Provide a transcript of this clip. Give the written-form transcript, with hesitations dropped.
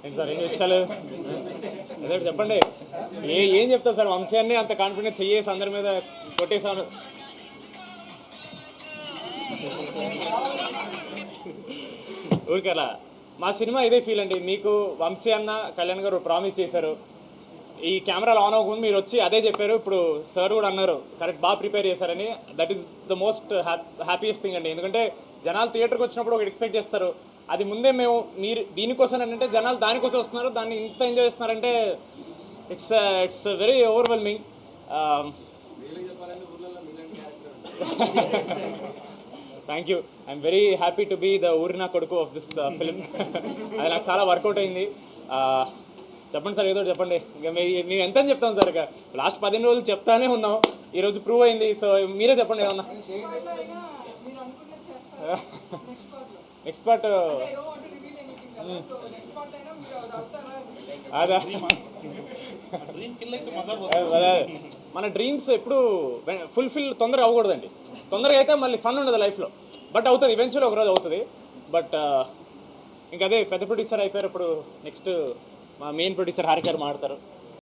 ఏంటి సార్ 2 విషయాలు అదే చెప్పండి. ఏం చెప్తారు సార్? వంశాన్ని అంత కాన్ఫిడెన్స్ చెయ్యేసి అందరి మీద కొట్టేసాను. ఊరికలా మా సినిమా ఇదే ఫీల్ అండి. మీకు వంశీ అన్న కళ్యాణ్ గారు ప్రామిస్ చేశారు, ఈ కెమెరాలు ఆన్ అవ్వకుండా మీరు వచ్చి అదే చెప్పారు. ఇప్పుడు సార్ కూడా అన్నారు కరెక్ట్, బాగా ప్రిపేర్ చేశారని. That is the most happiest thing అండి. ఎందుకంటే జనాలు థియేటర్కి వచ్చినప్పుడు ఒకటి ఎక్స్పెక్ట్ చేస్తారు, అది ముందే మేము మీరు దీనికోసం అంటే జనాలు దానికోసం వస్తున్నారు, దాన్ని ఇంత ఎంజాయ్ చేస్తున్నారంటే it's very overwhelming. Thank you. I'm very happy to be the ఊరినా కొడుకు ఆఫ్ దిస్ ఫిలిం. అది నాకు చాలా వర్కౌట్ అయింది. చెప్పండి సార్, ఏదో చెప్పండి. ఇంకా మేము ఎంత అని చెప్తాం సార్? ఇక లాస్ట్ 15 రోజులు చెప్తానే ఉన్నాం, ఈరోజు ప్రూవ్ అయింది. సో మీరే చెప్పండి ఏమన్నా. నెక్స్ట్ పార్ట్ అదా, మన డ్రీమ్స్ ఎప్పుడు ఫుల్ఫిల్ తొందరగా అవ్వకూడదండి. తొందరగా అయితే మళ్ళీ ఫన్ ఉండదు లైఫ్లో, బట్ అవుతుంది ఈవెన్చువల్లీ, ఒకరోజు అవుతుంది. బట్ ఇంకా అదే పెద్ద ప్రొడ్యూసర్ అయిపోయారు. ఇప్పుడు నెక్స్ట్ మా మెయిన్ ప్రొడ్యూసర్ హారిక గారు మాట్లాడతారు.